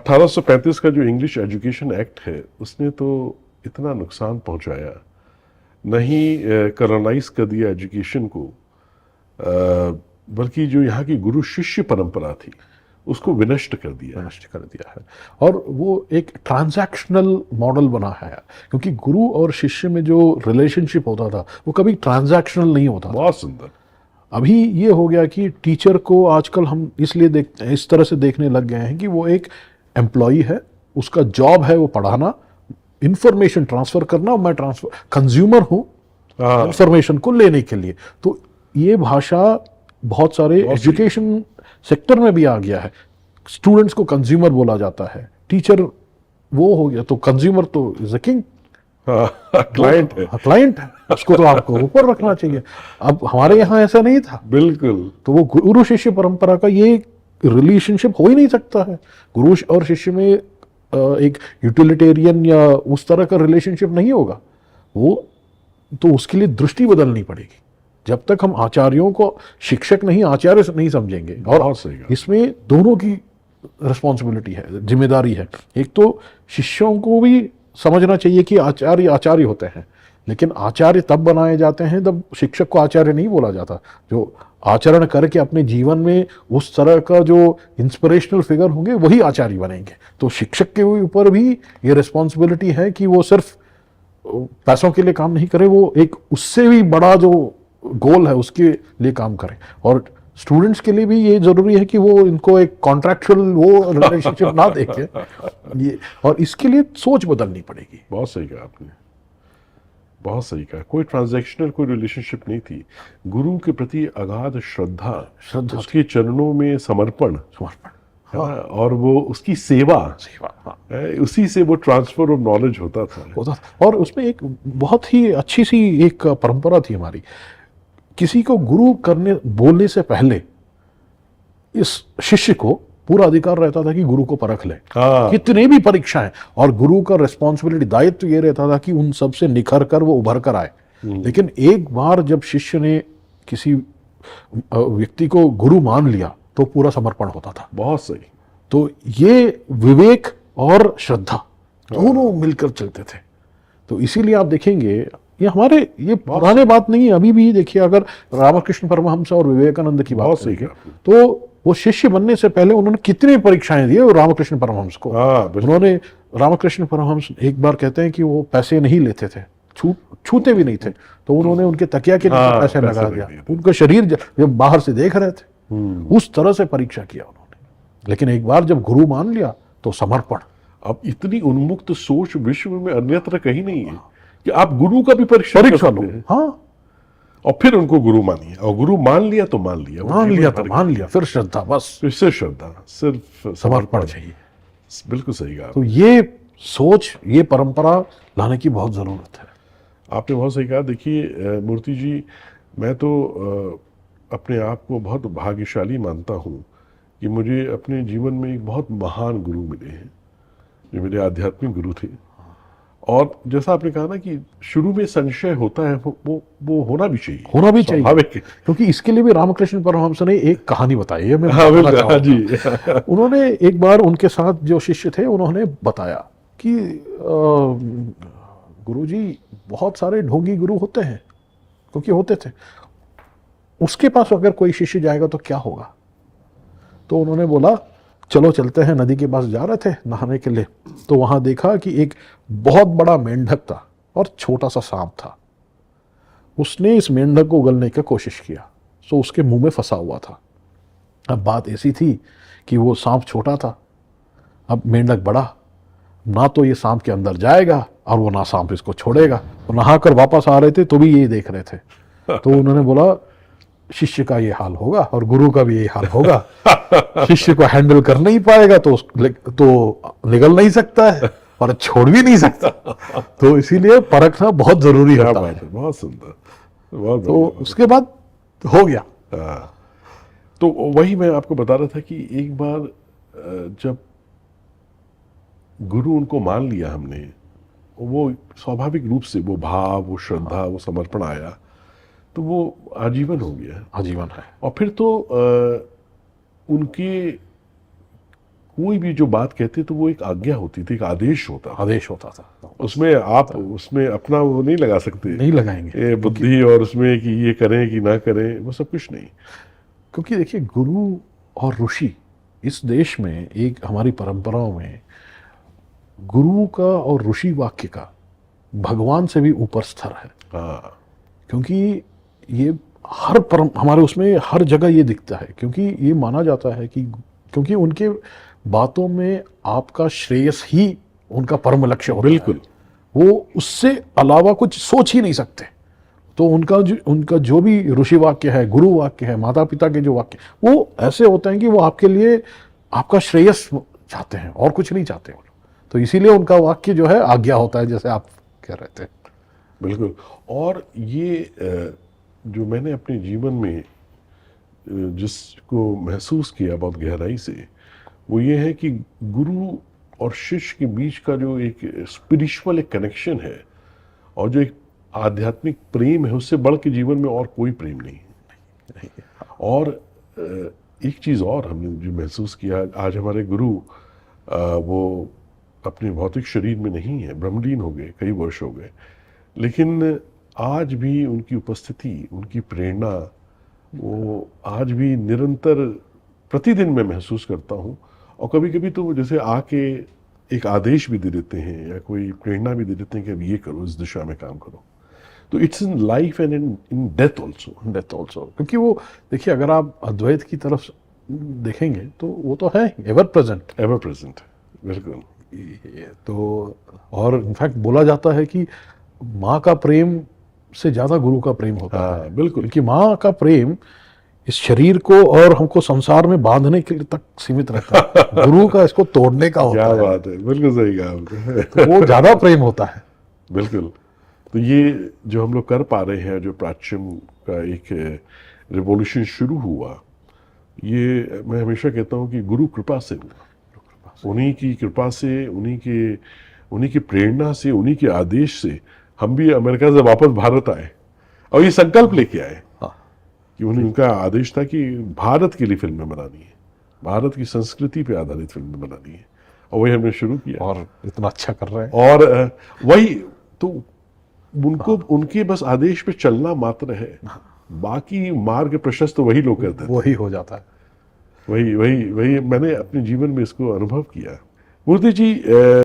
1835 का जो English education act है उसने तो इतना नुकसान पहुंचाया, नहीं कॉलोनाइज कर दिया एजुकेशन को, बल्कि जो यहाँ की गुरु शिष्य परंपरा थी उसको विनष्ट कर दिया। नष्ट कर दिया है। और वो एक ट्रांजैक्शनल मॉडल बना है, क्योंकि गुरु और शिष्य में जो रिलेशनशिप होता था वो कभी ट्रांजैक्शनल नहीं होता था। बहुत सुंदर। अभी ये हो गया कि टीचर को आजकल हम इसलिए देखते हैं, इस तरह से देखने लग गए हैं कि वो एक एम्प्लॉई है, उसका जॉब है वो पढ़ाना, इंफॉर्मेशन ट्रांसफर करना, और मैं ट्रांसफर कंज्यूमर हूँ इंफॉर्मेशन को लेने के लिए। तो ये भाषा बहुत सारे एजुकेशन सेक्टर में भी आ गया है। स्टूडेंट्स को कंज्यूमर बोला जाता है, टीचर वो हो गया, तो कंज्यूमर तो इज अ किंग, क्लाइंट है। क्लाइंट है, उसको तो आपको ऊपर रखना चाहिए। अब हमारे यहाँ ऐसा नहीं था। बिल्कुल। तो वो गुरु शिष्य परंपरा का ये रिलेशनशिप हो ही नहीं सकता है। गुरु और शिष्य में एक यूटिलिटेरियन या उस तरह का रिलेशनशिप नहीं होगा। वो तो उसके लिए दृष्टि बदलनी पड़ेगी। जब तक हम आचार्यों को शिक्षक नहीं आचार्य नहीं समझेंगे, और इसमें दोनों की रिस्पॉन्सिबिलिटी है, जिम्मेदारी है। एक तो शिष्यों को भी समझना चाहिए कि आचार्य आचार्य होते हैं, लेकिन आचार्य तब बनाए जाते हैं तब शिक्षक को आचार्य नहीं बोला जाता। जो आचरण करके अपने जीवन में उस तरह का जो इंस्पिरेशनल फिगर होंगे वही आचार्य बनेंगे। तो शिक्षक के ऊपर भी ये रिस्पॉन्सिबिलिटी है कि वो सिर्फ पैसों के लिए काम नहीं करे, वो एक उससे भी बड़ा जो गोल है उसके लिए काम करें। और स्टूडेंट्स के लिए भी ये जरूरी है कि वो इनको एक कॉन्ट्रैक्चुअल वो रिलेशनशिप ना देखे ये, और इसके लिए सोच बदलनी पड़ेगी। बहुत सही कहा आपने, बहुत सही कहा। कोई ट्रांजैक्शनल कोई रिलेशनशिप नहीं थी। गुरु के प्रति अगाध श्रद्धा, उसके चरणों में समर्पण, हाँ, और वो उसकी सेवा, हाँ। उसी से वो ट्रांसफर ऑफ नॉलेज होता था। और उसमें एक बहुत ही अच्छी सी एक परंपरा थी हमारी। किसी को गुरु करने बोलने से पहले इस शिष्य को पूरा अधिकार रहता था कि गुरु को परख ले, कितने भी परीक्षाएं, और गुरु का रिस्पॉन्सिबिलिटी दायित्व ये रहता था कि उन सब से निखर कर वो उभर कर आए। लेकिन एक बार जब शिष्य ने किसी व्यक्ति को गुरु मान लिया तो पूरा समर्पण होता था। बहुत सही। तो ये विवेक और श्रद्धा दोनों मिलकर चलते थे। तो इसीलिए आप देखेंगे ये हमारे ये पुराने बात नहीं है, अभी भी देखिए, अगर रामकृष्ण परमहंस और विवेकानंद की बात करेंगे तो वो शिष्य बनने से पहले उन्होंने कितनी परीक्षाएं दी रामकृष्ण परमहंस को। उन्होंने, रामकृष्ण परमहंस एक बार कहते हैं कि वो पैसे नहीं लेते थे, छूते भी नहीं थे, तो उन्होंने उनके तकिया के नीचे पैसे लगा दिया। उनका शरीर जब बाहर से देख रहे थे, उस तरह से परीक्षा किया उन्होंने। लेकिन एक बार जब गुरु मान लिया तो समर्पण। अब इतनी उन्मुक्त सोच विश्व में अन्यत्र कहीं नहीं है कि आप गुरु का भी परीक्षा लो, हाँ, और फिर उनको गुरु मानिए, और गुरु मान लिया तो मान लिया, मान लिया, फिर श्रद्धा, बस फिर से श्रद्धा, सिर्फ समर्पण चाहिए। बिल्कुल सही कहा। तो ये सोच, ये परंपरा लाने की बहुत जरूरत है। आपने बहुत सही कहा। देखिए मूर्ति जी, मैं तो अपने आप को बहुत भाग्यशाली मानता हूँ कि मुझे अपने जीवन में एक बहुत महान गुरु मिले हैं, जो मेरे आध्यात्मिक गुरु थे। और जैसा आपने कहा ना कि शुरू में संशय होता है, वो होना भी चाहिए, क्योंकि इसके लिए भी रामकृष्ण परमहंस ने एक कहानी बताई है, मैं जी। उन्होंने एक बार उनके साथ जो शिष्य थे उन्होंने बताया कि गुरुजी बहुत सारे ढोंगी गुरु होते हैं, क्योंकि होते थे, उसके पास अगर कोई शिष्य जाएगा तो क्या होगा। तो उन्होंने बोला चलो चलते हैं। नदी के पास जा रहे थे नहाने के लिए, तो वहां देखा कि एक बहुत बड़ा मेंढक था और छोटा सा सांप था। उसने इस मेंढक को उगलने की कोशिश किया, तो उसके मुंह में फंसा हुआ था। अब बात ऐसी थी कि वो सांप छोटा था, अब मेंढक बड़ा, ना तो ये सांप के अंदर जाएगा और वो ना सांप इसको छोड़ेगा। तो नहाकर वापस आ रहे थे तो भी ये देख रहे थे। तो उन्होंने बोला शिष्य का ये हाल होगा और गुरु का भी ये हाल होगा। शिष्य को हैंडल कर नहीं पाएगा तो निगल नहीं सकता है और छोड़ भी नहीं सकता। तो इसीलिए परखना बहुत जरूरी होता है। बहुत सुंदर, बहुत। तो उसके बाद हो गया। तो वही मैं आपको बता रहा था कि एक बार जब गुरु उनको मान लिया हमने, वो स्वाभाविक रूप से वो भाव, वो श्रद्धा, वो समर्पण आया, तो वो आजीवन हो गया, आजीवन है। और फिर तो उनके कोई भी जो बात कहते तो वो एक आज्ञा होती थी, एक आदेश होता था। आदेश होता था, उसमें आप उसमें अपना वो नहीं लगा सकते, नहीं लगाएंगे ये बुद्धि और उसमें कि ये करें कि ना करें, वो सब कुछ नहीं। क्योंकि देखिए गुरु और ऋषि इस देश में, एक हमारी परंपराओं में गुरु का और ऋषि वाक्य का भगवान से भी ऊपर स्तर है। हाँ क्योंकि ये हर परम हमारे उसमें हर जगह ये दिखता है, क्योंकि ये माना जाता है कि क्योंकि उनके बातों में आपका श्रेयस ही उनका परम लक्ष्य होता बिल्कुल। है, वो उससे अलावा कुछ सोच ही नहीं सकते। तो उनका जो भी ऋषि वाक्य है, गुरु वाक्य है, माता पिता के जो वाक्य, वो ऐसे होते हैं कि वो आपके लिए आपका श्रेयस चाहते हैं और कुछ नहीं चाहते वो। तो इसीलिए उनका वाक्य जो है आज्ञा होता है, जैसे आप कह रहे थे। बिल्कुल। और ये जो मैंने अपने जीवन में जिसको महसूस किया बहुत गहराई से, वो ये है कि गुरु और शिष्य के बीच का जो एक स्पिरिचुअल एक कनेक्शन है और जो एक आध्यात्मिक प्रेम है, उससे बढ़ के जीवन में और कोई प्रेम नहीं है। और एक चीज़ और हमने जो महसूस किया, आज हमारे गुरु वो अपने भौतिक शरीर में नहीं है, ब्रह्मलीन हो गए, कई वर्ष हो गए, लेकिन आज भी उनकी उपस्थिति, उनकी प्रेरणा, वो आज भी निरंतर प्रतिदिन मैं महसूस करता हूँ। और कभी कभी तो जैसे आके एक आदेश भी दे देते हैं या कोई प्रेरणा भी दे देते हैं कि अब ये करो, इस दिशा में काम करो। तो it's in life and in death also. क्योंकि वो देखिए, अगर आप अद्वैत की तरफ देखेंगे तो वो तो है एवर प्रेजेंट। बिल्कुल। तो और इनफैक्ट बोला जाता है कि माँ का प्रेम से ज्यादा गुरु का प्रेम होता हाँ, है। बिल्कुल। क्योंकि माँ का प्रेम इस शरीर को और हमको संसार में बांधने के लिए तक सीमित रहता है, गुरु का इसको तोड़ने का होता क्या है। बात है, बिल्कुल सही कहा आपने। तो वो ज्यादा प्रेम होता है। बिल्कुल। तो ये जो हम लोग कर पा रहे हैं, जो प्राच्यम का एक रिवॉल्यूशन शुरू हुआ, ये मैं हमेशा कहता हूँ कि गुरु कृपा से हुआ। उन्हीं की कृपा से, उन्हीं की प्रेरणा से, उन्हीं के आदेश से हम भी अमेरिका से वापस भारत आए और ये संकल्प लेके आए कि उनका आदेश था कि भारत के लिए फिल्में बनानी है, भारत की संस्कृति पे आधारित फिल्में बनानी है, और वही हमने शुरू किया और इतना अच्छा कर रहे हैं। और वही तो उनको उनके बस आदेश पे चलना मात्र है, बाकी मार्ग प्रशस्त तो वही लोग करते हैं। वही हो जाता है। वही मैंने अपने जीवन में इसको अनुभव किया। मूर्ति जी